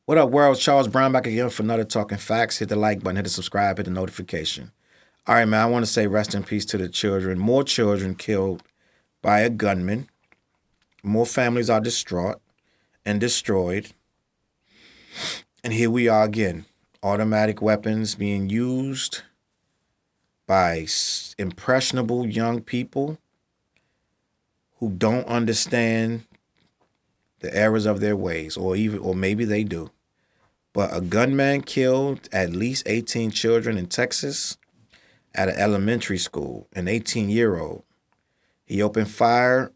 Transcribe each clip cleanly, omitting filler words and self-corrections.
What up, world? Charles Brown back again for another Talking Facts. Hit the like button, hit the subscribe, hit the notification. All right, man, I want to say rest in peace to the children. More children killed by a gunman. More families are distraught and destroyed. And here we are again. Automatic weapons being used by impressionable young people who don't understand the errors of their ways, or maybe they do. But a gunman killed at least 18 children in Texas at an elementary school, an 18-year-old. He opened fire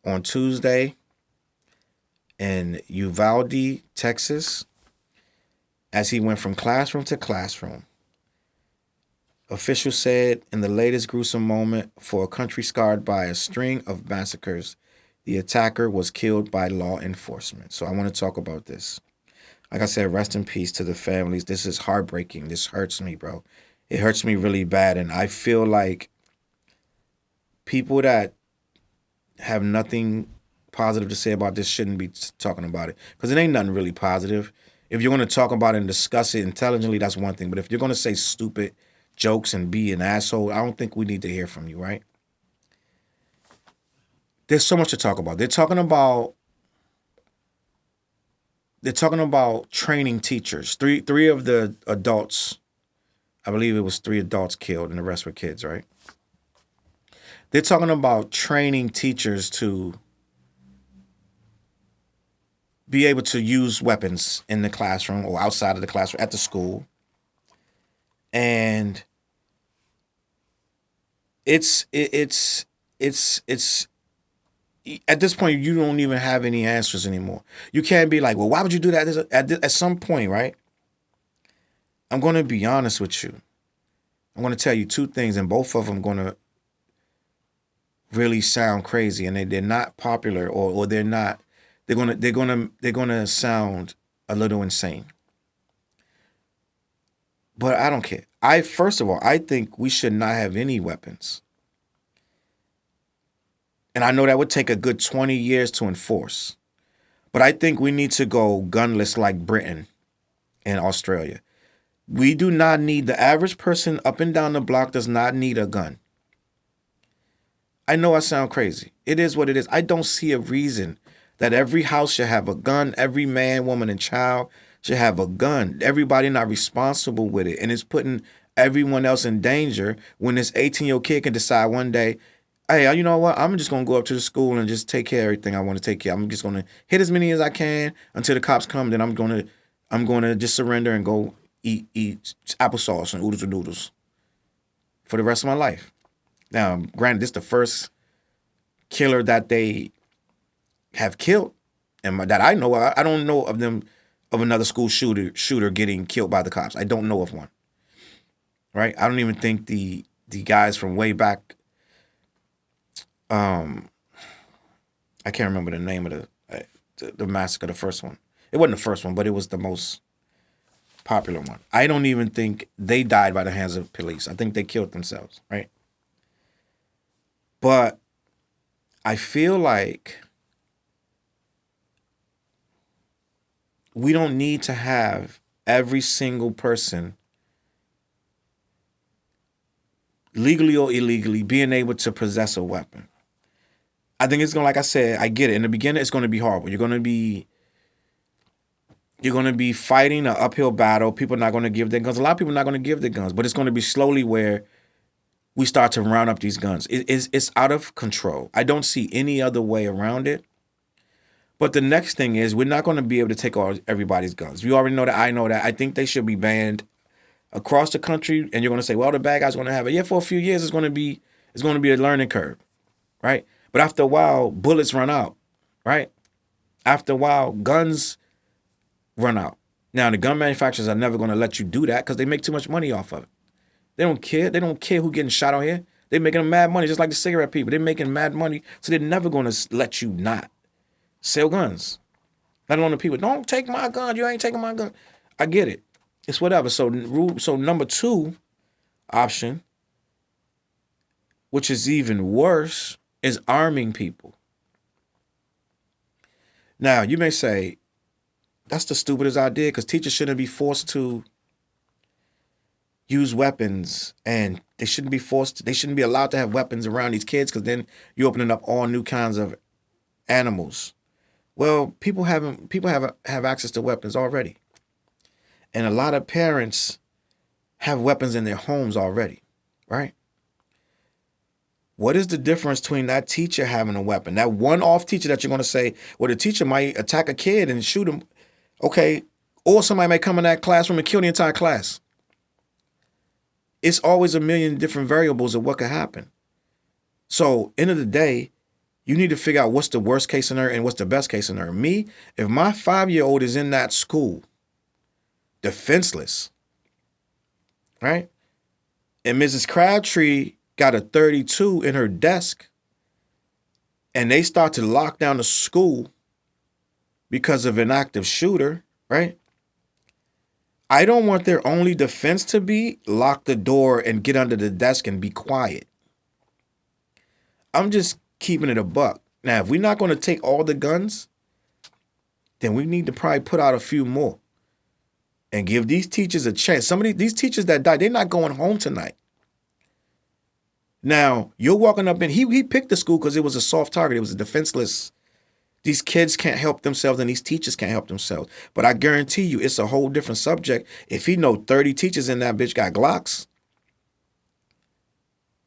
on Tuesday in Uvalde, Texas, as he went from classroom to classroom. Officials said in the latest gruesome moment for a country scarred by a string of massacres, the attacker was killed by law enforcement. So I want to talk about this. Like I said, rest in peace to the families. This is heartbreaking. This hurts me, bro. It hurts me really bad. And I feel like people that have nothing positive to say about this shouldn't be talking about it. Because it ain't nothing really positive. If you're going to talk about it and discuss it intelligently, that's one thing. But if you're going to say stupid jokes and be an asshole, I don't think we need to hear from you, right? There's so much to talk about. They're talking about training teachers. Three of the adults, I believe it was 3 adults killed and the rest were kids, right? They're talking about training teachers to be able to use weapons in the classroom or outside of the classroom at the school. And it's at this point, you don't even have any answers anymore. You can't be like, well, why would you do that? At some point, right? I'm going to be honest with you. I'm going to tell you 2 things, and both of them going to really sound crazy, and they're not popular, or they're not. They're gonna sound a little insane. But I don't care. First of all, I think we should not have any weapons. And I know that would take a good 20 years to enforce. But I think we need to go gunless like Britain and Australia. We do not need, the average person up and down the block does not need a gun. I know I sound crazy. It is what it is. I don't see a reason that every house should have a gun. Every man, woman, and child should have a gun. Everybody not responsible with it. And it's putting everyone else in danger when this 18-year-old kid can decide one day, hey, you know what? I'm just going to go up to the school and just take care of everything I want to take care of. I'm just going to hit as many as I can until the cops come. Then I'm going to just surrender and go eat applesauce and oodles and noodles for the rest of my life. Now, granted, this is the first killer that they have killed, and that I know. I don't know of another school shooter getting killed by the cops. I don't know of one. Right? I don't even think the guys from way back. I can't remember the name of the massacre, the first one. It wasn't the first one, but it was the most popular one. I don't even think they died by the hands of police. I think they killed themselves, right? But I feel like we don't need to have every single person, legally or illegally, being able to possess a weapon. I think it's going to, like I said, I get it. In the beginning, it's going to be horrible. You're going to be fighting an uphill battle. People are not going to give their guns. A lot of people are not going to give their guns, but it's going to be slowly where we start to round up these guns. It's out of control. I don't see any other way around it. But the next thing is, we're not going to be able to take everybody's guns. You already know that. I know that. I think they should be banned across the country. And you're going to say, well, the bad guys are going to have it. Yeah, for a few years, it's going to be a learning curve, right? But after a while, bullets run out, right? After a while, guns run out. Now, the gun manufacturers are never going to let you do that because they make too much money off of it. They don't care. They don't care who's getting shot out here. They're making mad money, just like the cigarette people. They're making mad money, so they're never going to let you not sell guns. Let alone the people, don't take my gun. You ain't taking my gun. I get it. It's whatever. So number 2 option, which is even worse, is arming people. Now, you may say, That's the stupidest idea, because teachers shouldn't be forced to use weapons, and they shouldn't be allowed to have weapons around these kids, because then you're opening up all new kinds of animals. Well, people have access to weapons already. And a lot of parents have weapons in their homes already, right? What is the difference between that teacher having a weapon, that one-off teacher that you're going to say, well, the teacher might attack a kid and shoot him, okay, or somebody may come in that classroom and kill the entire class. It's always a million different variables of what could happen. So, end of the day, you need to figure out what's the worst case scenario and what's the best case scenario. Me, if my 5-year-old is in that school, defenseless, right? And Mrs. Crabtree got a 32 in her desk, and they start to lock down the school because of an active shooter, right? I don't want their only defense to be lock the door and get under the desk and be quiet. I'm just keeping it a buck. Now, if we're not going to take all the guns, then we need to probably put out a few more and give these teachers a chance. Some of these teachers that died, they're not going home tonight. Now, you're walking up in, he picked the school because it was a soft target. It was a defenseless. These kids can't help themselves and these teachers can't help themselves. But I guarantee you, it's a whole different subject. If he know 30 teachers in that bitch got Glocks,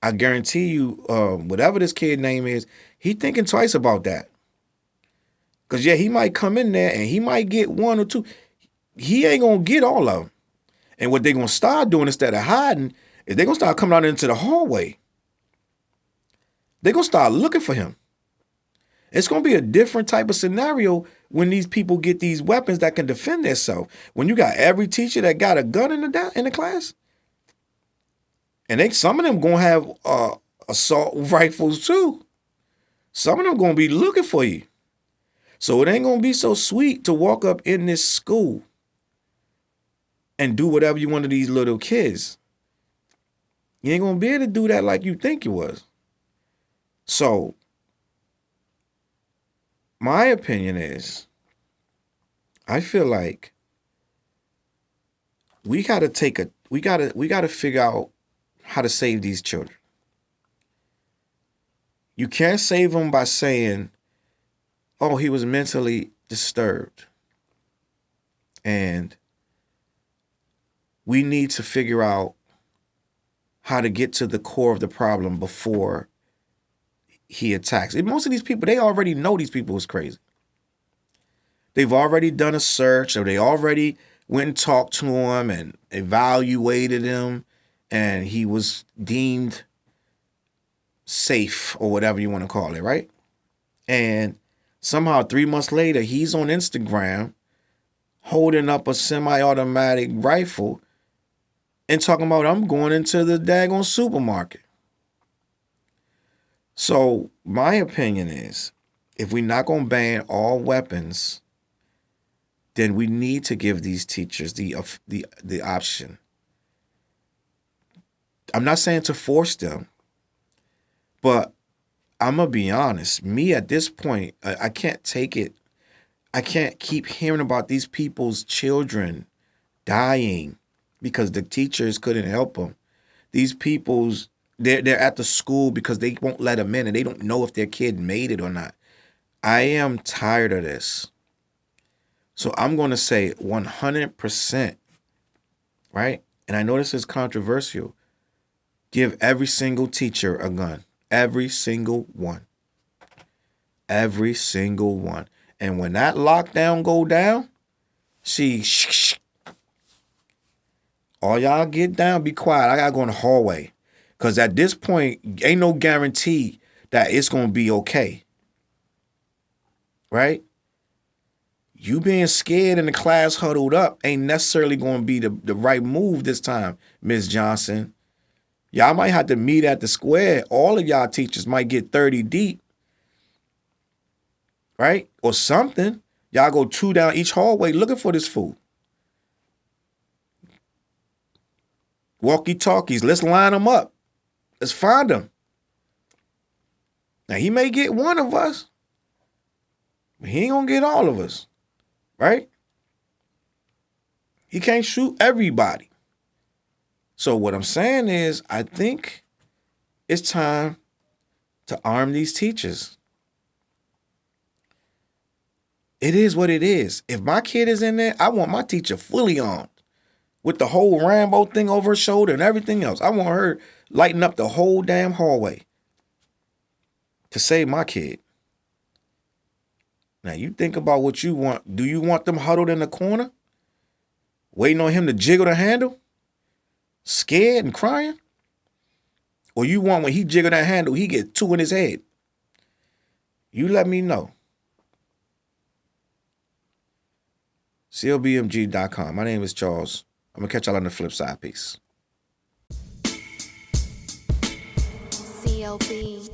I guarantee you, whatever this kid name is, he thinking twice about that. Because, yeah, he might come in there and he might get one or two. He ain't going to get all of them. And what they're going to start doing instead of hiding is they're going to start coming out into the hallway. They're going to start looking for him. It's going to be a different type of scenario when these people get these weapons that can defend themselves. When you got every teacher that got a gun in the class, and some of them going to have assault rifles too. Some of them going to be looking for you. So it ain't going to be so sweet to walk up in this school and do whatever you want to these little kids. You ain't going to be able to do that like you think you was. So my opinion is, I feel like we got to figure out how to save these children. You can't save them by saying, oh, he was mentally disturbed. And we need to figure out how to get to the core of the problem before he attacks. And most of these people, they already know these people is crazy. They've already done a search, or they already went and talked to him and evaluated him, and he was deemed safe, or whatever you want to call it, right? And somehow 3 months later, he's on Instagram holding up a semi-automatic rifle and talking about, I'm going into the daggone supermarket. So my opinion is, if we're not going to ban all weapons, then we need to give these teachers the option. I'm not saying to force them, but I'm going to be honest. Me, at this point, I can't take it. I can't keep hearing about these people's children dying because the teachers couldn't help them. These people's, they're at the school because they won't let them in and they don't know if their kid made it or not. I am tired of this. So I'm going to say 100%, right? And I know this is controversial. Give every single teacher a gun. Every single one. Every single one. And when that lockdown go down, all y'all get down, be quiet. I gotta go in the hallway. Because at this point, ain't no guarantee that it's going to be okay. Right? You being scared in the class huddled up ain't necessarily going to be the right move this time, Ms. Johnson. Y'all might have to meet at the square. All of y'all teachers might get 30 deep. Right? Or something. Y'all go 2 down each hallway looking for this fool. Walkie-talkies. Let's line them up. Let's find him. Now, he may get one of us, but he ain't going to get all of us. Right? He can't shoot everybody. So what I'm saying is, I think it's time to arm these teachers. It is what it is. If my kid is in there, I want my teacher fully armed with the whole Rambo thing over her shoulder and everything else. I want her lighting up the whole damn hallway to save my kid. Now, you think about what you want. Do you want them huddled in the corner, waiting on him to jiggle the handle, scared and crying? Or you want when he jiggle that handle, he get 2 in his head? You let me know. CLBMG.com. My name is Challz. I'm going to catch y'all on the flip side. Peace. CLB.